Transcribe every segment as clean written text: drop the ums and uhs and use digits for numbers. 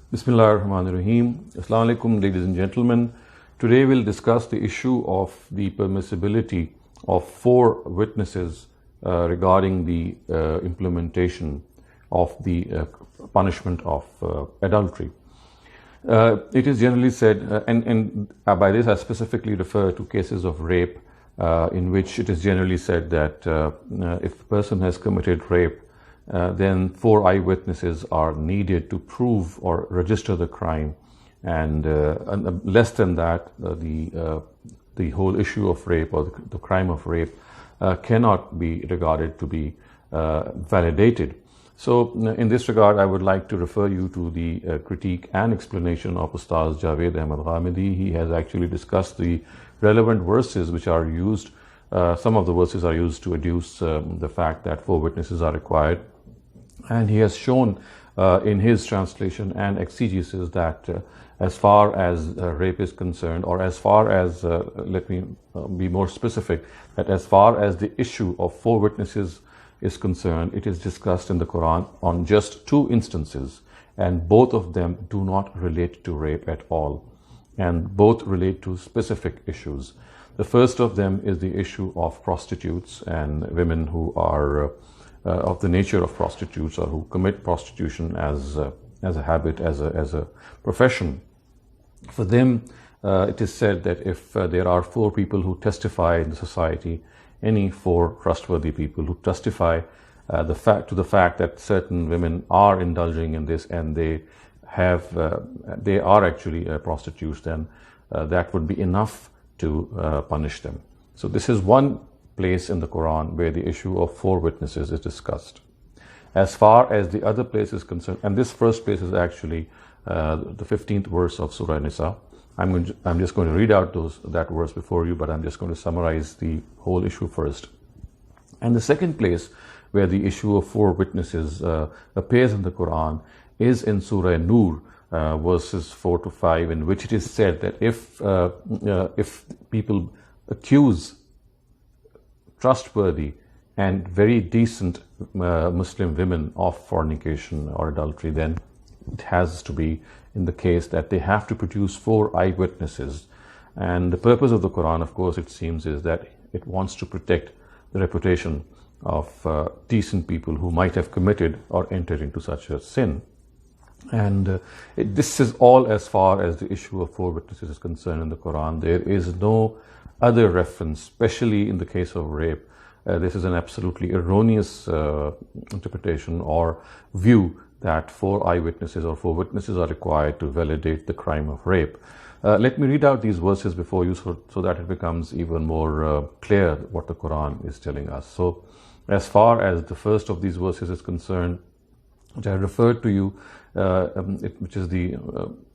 Bismillahirrahmanirrahim. Assalamu alaikum, ladies and gentlemen. Today we'll discuss the issue of the permissibility of 4 witnesses regarding the implementation of the punishment of adultery. It is generally said, and by this I specifically refer to cases of rape, in which it is generally said that if a person has committed rape, then 4 eyewitnesses are needed to prove or register the crime, and less than that, the whole issue of rape or the crime of rape cannot be regarded to be validated. So in this regard, I would like to refer you to the critique and explanation of Ustaaz Javed Ahmad Ghamidi. He has actually discussed the relevant verses which are used. Some of the verses are used to adduce the fact that 4 witnesses are required. And he has shown in his translation and exegesis that as far as rape is concerned, or as far as, let me be more specific, that as far as the issue of 4 witnesses is concerned, it is discussed in the Quran on just 2 instances, and both of them do not relate to rape at all, and both relate to specific issues. The first of them is the issue of prostitutes and women who are of the nature of prostitutes, or who commit prostitution as a habit, as a profession. For them, it is said that if there are 4 people who testify in the society, any 4 trustworthy people who testify to the fact that certain women are indulging in this and they are actually prostitutes, then that would be enough to punish them. So this is one place in the Quran where the issue of 4 witnesses is discussed. As far as the other place is concerned, and this first place is actually the 15th verse of Surah Nisa. I'm just going to read out that verse before you, but I'm just going to summarize the whole issue first. And the second place where the issue of 4 witnesses appears in the Quran is in Surah Nur, verses 4 to 5, in which it is said that if people accuse trustworthy and very decent Muslim women of fornication or adultery, then it has to be in the case that they have to produce 4 eyewitnesses. And the purpose of the Quran, of course, it seems, is that it wants to protect the reputation of decent people who might have committed or entered into such a sin. And this is all as far as the issue of 4 witnesses is concerned in the Quran. There is no other reference, especially in the case of rape. This is an absolutely erroneous interpretation or view that 4 eyewitnesses or 4 witnesses are required to validate the crime of rape. Let me read out these verses before you so that it becomes even more clear what the Quran is telling us. So as far as the first of these verses is concerned, which I referred to you,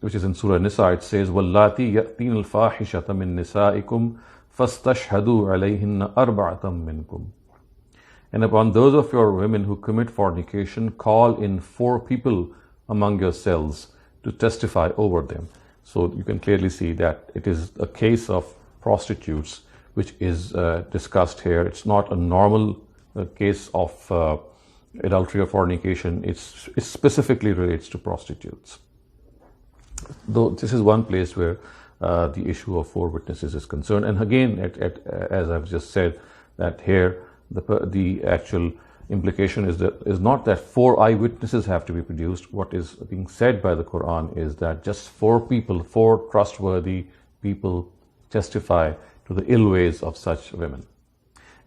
which is in Surah Nisa, it says, وَاللَّاتِي يَأْتِينَ الْفَاحِشَةَ مِن نِسَائِكُمْ فَاسْتَشْهَدُوا عَلَيْهِنَّ أَرْبَعَةً مِنْكُمْ. And upon those of your women who commit fornication, call in 4 people among yourselves to testify over them. So you can clearly see that it is a case of prostitutes which is discussed here. It's not a normal case of adultery or fornication. It specifically relates to prostitutes. Though this is one place where the issue of 4 witnesses is concerned. And again, as I've just said, that here the actual implication is not that 4 eyewitnesses have to be produced. What is being said by the Quran is that just 4 people, 4 trustworthy people testify to the ill ways of such women.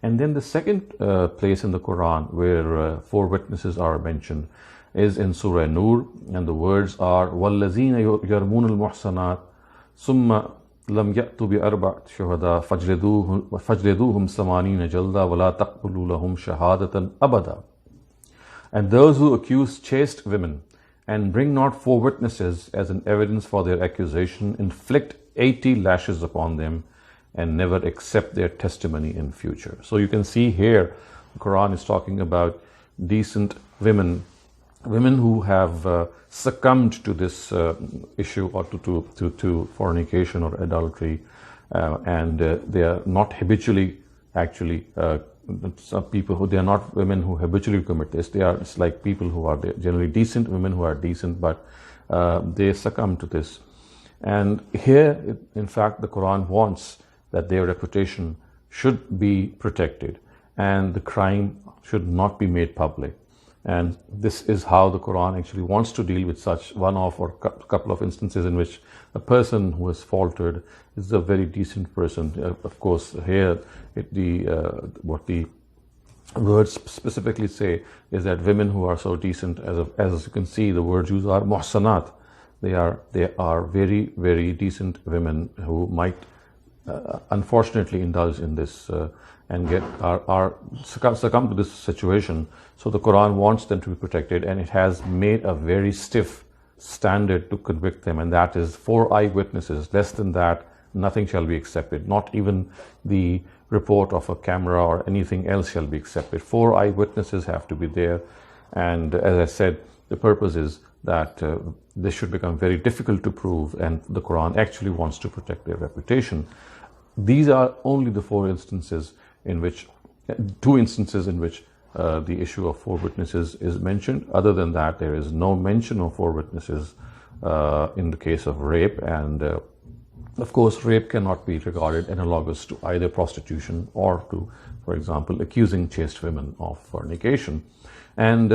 And then the second place in the Quran where 4 witnesses are mentioned is in Surah Nur, and the words are وَالَّذِينَ يَرْمُونَ الْمُحْصَنَاتِ ثُمَّ لم يأتوا بأربعة شهداء فاجلدوهم 80 جلدة ولا تقبلوا لهم شهادة أبدا. And those who accuse chaste women and bring not 4 witnesses as an evidence for their accusation, inflict 80 lashes upon them and never accept their testimony in future. So you can see here the Quran is talking about decent women who have succumbed to this issue or to fornication or adultery, and they are not habitually actually some people who, they are not women who habitually commit this. It's like people who are generally decent, women who are decent, but they succumb to this. And here, in fact, the Quran wants that their reputation should be protected and the crime should not be made public. And this is how the Quran actually wants to deal with such one-off or couple of instances in which a person who has faltered is a very decent person. Of course, here what the words specifically say is that women who are so decent, as you can see, the words used are muhsanat. They are very, very decent women who might unfortunately indulge in this and succumb to this situation. So the Quran wants them to be protected, and it has made a very stiff standard to convict them, and that is 4 eyewitnesses. Less than that, nothing shall be accepted. Not even the report of a camera or anything else shall be accepted. 4 eyewitnesses have to be there, and as I said, the purpose is that this should become very difficult to prove, and the Quran actually wants to protect their reputation. These are only the 2 instances in which the issue of 4 witnesses is mentioned. Other than that, there is no mention of 4 witnesses in the case of rape, and of course, rape cannot be regarded analogous to either prostitution or to, for example, accusing chaste women of fornication. And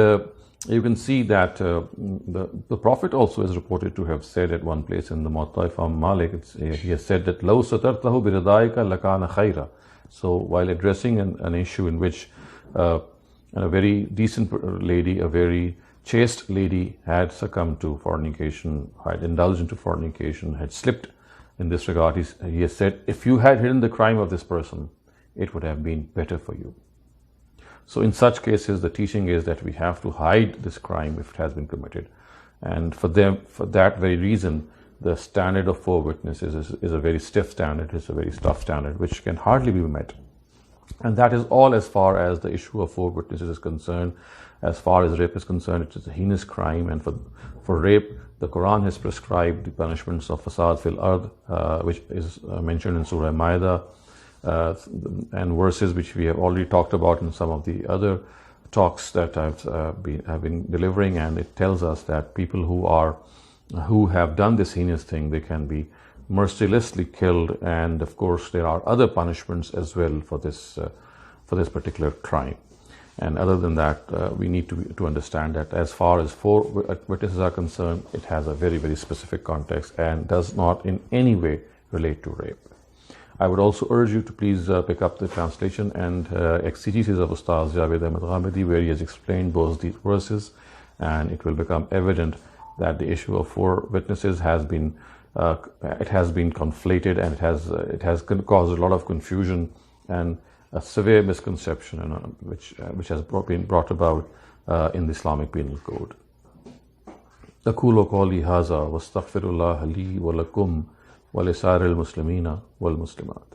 you can see that the Prophet also is reported to have said at one place in the Muwatta Imam Malik, he has said that "Law satartahu biridayka lakana khayra." So while addressing an issue in which a very decent lady, a very chaste lady had succumbed to fornication, had indulged into fornication, had slipped in this regard, he has said, if you had hidden the crime of this person, it would have been better for you. So in such cases, the teaching is that we have to hide this crime if it has been committed. And for that very reason, the standard of 4 witnesses is a very stiff standard, it's a very tough standard, which can hardly be met. And that is all as far as the issue of 4 witnesses is concerned. As far as rape is concerned, it is a heinous crime, and for rape, the Quran has prescribed the punishments of fasad fil ard, which is mentioned in Surah Ma'idah, and verses which we have already talked about in some of the other talks that have been delivering, and it tells us that people who have done this heinous thing, they can be mercilessly killed, and of course there are other punishments as well for this particular crime. And other than that, we need to understand that as far as 4 witnesses are concerned, it has a very, very specific context and does not in any way relate to rape. I would also urge you to please pick up the translation and exegesis of Ustaaz Javed Ahmad Ghamidi, where he has explained both these verses, and it will become evident that the issue of 4 witnesses has been conflated, and it has caused a lot of confusion and a severe misconception, which has been brought about in the Islamic Penal Code. أقول قولي هذا واستغفر الله لي ولكم ولسائر المسلمين والمسلمات.